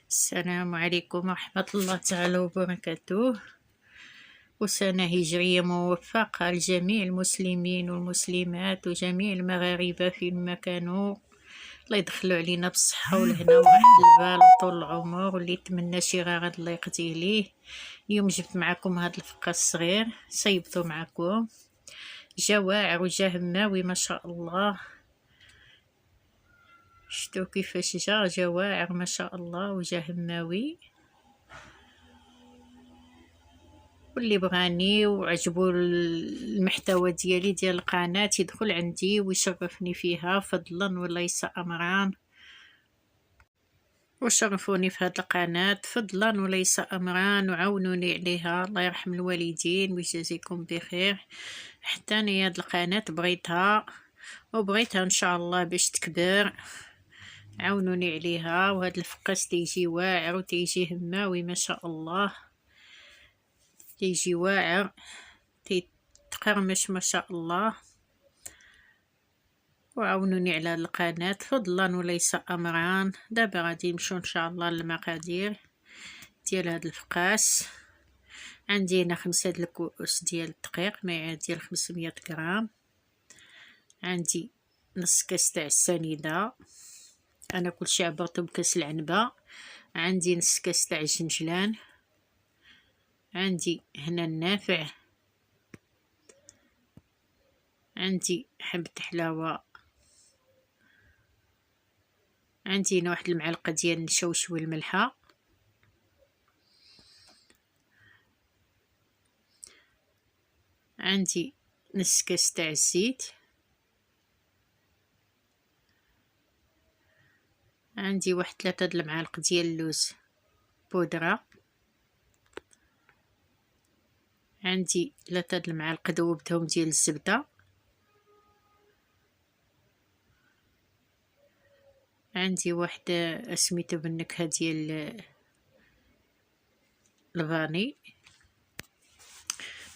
السلام عليكم ورحمة الله تعالى وبركاته. وسنة هجرية موفقة لجميع المسلمين والمسلمات وجميع المغاربة فيما كانوا. الله يدخلوا علينا بالصحة والهنا وراحة البال وطول العمر، واللي يتمنى شي غرض الله يقضي ليه. اليوم جبت معكم هاد الفقه الصغير صيبتو معكم. جا واعر وجا هماوي ما شاء الله. شتو كيفاش جا واعر ما شاء الله وجا هماوي. واللي بغاني وعجبو المحتوى ديالي ديال القناة يدخل عندي ويشرفني فيها فضلا وليس امرا، وشرفوني في هاد القناة فضلا وليس امرا وعاونوني عليها. الله يرحم الوالدين ويجازيكم بخير. حتى انا هاد القناة بغيتها وبغيتها ان شاء الله باش تكبر، عاونوني عليها. وهاد الفقاس تيجي واعر وتيجي هماوي ما شاء الله، تيجي واعر تيتقرمش ما شاء الله. وعاونوني على القناة فضلا وليس امرا. دابا غادي نمشيو ان شاء الله للمقادير ديال هاد الفقاس. عندي هنا 5 د الكؤوس ديال الدقيق مع ديال 500 غرام. عندي نص كاس تاع السنيده، انا كلشي عبرته بكاس العنبه. عندي نص كاس تاع الجنجلان. عندي هنا النافع. عندي حبة حلاوة. عندي هنا واحد المعلقة ديال النشوش والملحة. عندي نص كاس تاع الزيت. عندي واحد 3 د المعالق ديال اللوز بودرة. عندي 3 د المعالق ذوبتهم ديال الزبدة. عندي واحد سميتو بالنكهة ديال الفاني،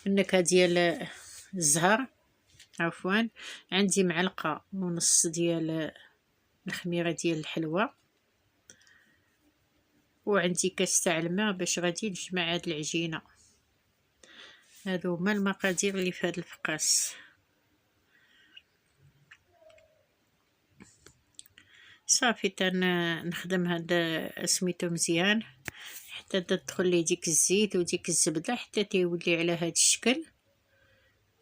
بالنكهة ديال الزهر عفوا. عندي معلقة ونص ديال الخميرة ديال الحلوى. وعندي كاس تاع الماء باش غادي نجمع هاد العجينة. هادو هما المقادير اللي في هاد الفقاس. صافي تنخدم هاد سميتو مزيان حتى تدخل لي ديك الزيت وديك الزبده حتى تيولي على هاد الشكل.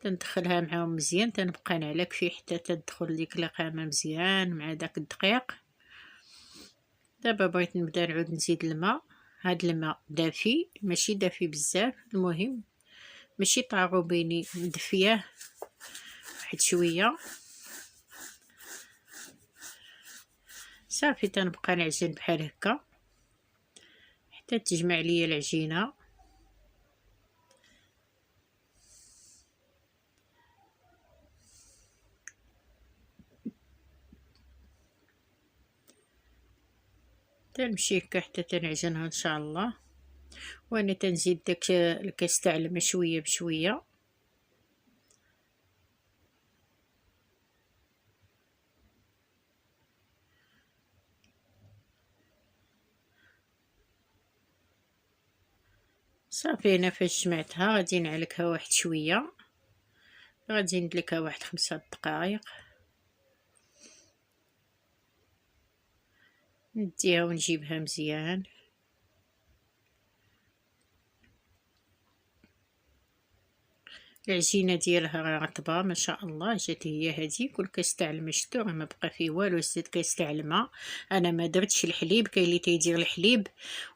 تندخلها معاهم مزيان، تنبقى نعلك فيه حتى تدخل ديك القامه مزيان مع داك الدقيق. دابا بغيت نبدا نعود نزيد الماء. هاد الماء دافي ماشي دافي بزاف، المهم ماشي طاغو بيني، مدفيه واحد شويه. صافي تنبقى نعجن بحال هكا حتى تجمع ليا العجينه. تنمشي هكا حتى تنعجنها ان شاء الله. وانا تنزيد داك الكاس تاع الماء شويه بشويه. صافي هنا فاش جمعتها غادي نعلكها واحد شويه، غادي ندلكها واحد 5 دقائق، نديها ونجيبها مزيان. العجينه ديالها رطبه ما شاء الله، جات هي هذيك. والكاس تاع الماء شتو ما بقى فيه والو، زدت كاس تاع الماء. انا ما درتش الحليب، كاين اللي تيدير الحليب.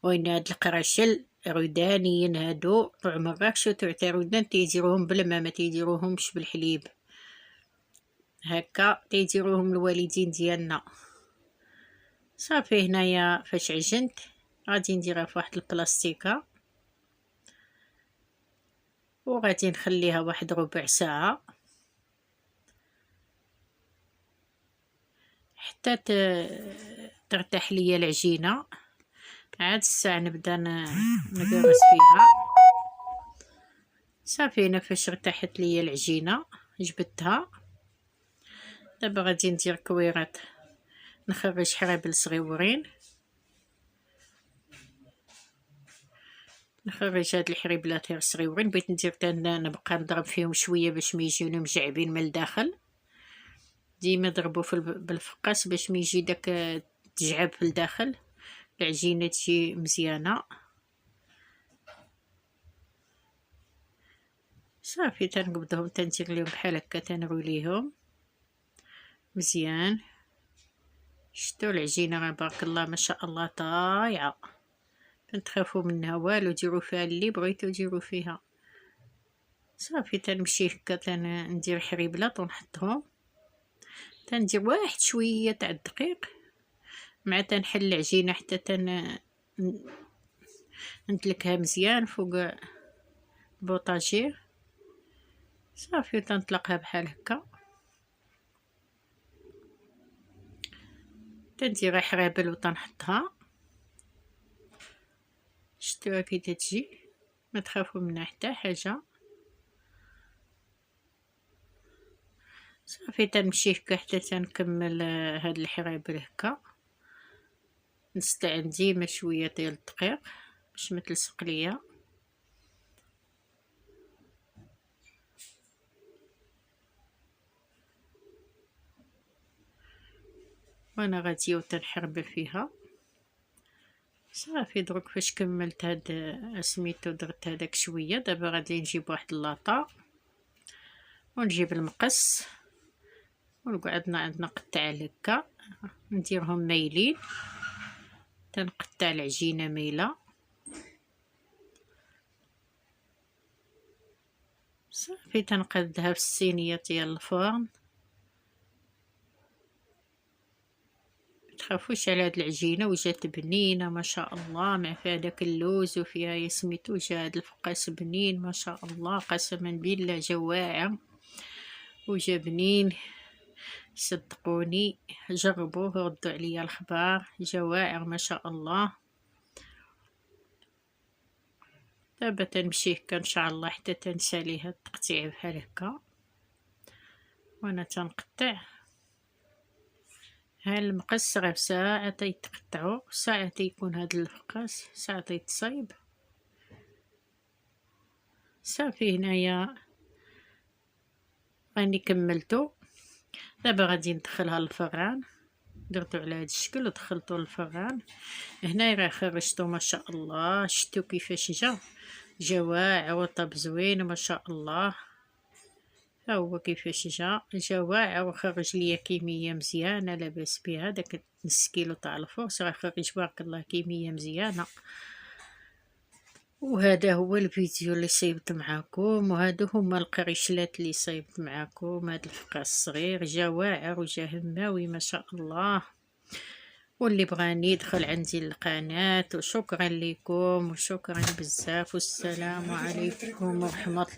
وين هاد القراشل عودانيين هادو طوع مراكش وتاع عودان تيديروهم بالماء، ما تيديروهمش بالحليب. هكا تيديروهم الوالدين ديالنا. صافي هنايا فاش عجنت غادي نديرها في واحد البلاستيكه وغادي نخليها واحد ربع ساعه حتى ترتاح ليا العجينه. عاد الساعه نبدا نقرص فيها. صافي هنا فاش ارتاحت ليا العجينه جبدتها. دابا غادي ندير كويرات، نخرج حرابل صغيورين نخرج هاد الحريبلات غير صغيورين، بغيت ندير نبقى نضرب فيهم شويه باش ما يجيوني مجعبين من الداخل. ديما ضربوا بالفقاس باش ما يجي داك تجعب في الداخل، العجينه تجي مزيانه. صافي تنقبضهم تندير لهم بحال هكا، تنروليهم مزيان. شتو العجينه راه بارك الله ما شاء الله طايعه، تخافوا منها والو، ديروا فيها اللي بغيتو ديروا فيها. صافي تنمشي هكا تندير حريبلات ونحطهم، تندير واحد شويه تاع الدقيق مع تنحل العجينه حتى ندلكها مزيان فوق البوطاجير. صافي تنطلقها بحال هكا، تندير حرابل وتنحطها. شتوها كي تجي، ما تخافوا منها حتى حاجه. صافي تنمشي هكا حتى تنكمل هاد الحرابل هكا. نستعمل ديما شويه ديال الدقيق باش ما تلصق ليا. وانا غاديه وتنحربل فيها. صافي دروك فاش كملت هاد سميتو درت هذاك شويه، دابا غادي نجيب واحد اللاطه ونجيب المقص ونقعد نقطع هكا، نديرهم مايلين. تنقطع العجينه مايله. صافي تنقادها في الصينيه ديال الفرن. متخافوش على هاد العجينه وجات بنينه ما شاء الله، مع فيها داك اللوز وفيها سميتو جا هاد الفقاس بنين ما شاء الله، قسما بالله جا واعر وجا بنين. صدقوني جربوه وردوا عليا الخبار، جا واعر ما شاء الله. دابا تنمشي هكا ان شاء الله حتى تنساليها التقطيع بحال هكا، وانا تنقطع. ها المقص غير ساعه تيتقطعوا، ساعه تيكون هاد الفقاس، ساعه تيتصايب. صافي هنايا راني كملتو. دابا غادي ندخلها للفران. درتو على هاد الشكل ودخلتو للفران. هنايا راه خرجتو ما شاء الله، شتو كيفاش جا واعر وطاب زوين ما شاء الله. ها هو كيفاش جا واعر وخرج ليا كميه مزيانه لاباس بها. داك نص كيلو تاع الفرص راه خرج بارك الله كميه مزيانه. وهذا هو الفيديو اللي صيبت معاكم، وهادو هما القريشلات اللي صيبت معاكم. هاد الفقاس الصغير جا واعر وجا هماوي ما شاء الله. واللي بغاني يدخل عندي القناة. وشكرا لكم وشكرا بزاف، والسلام عليكم ورحمة الله.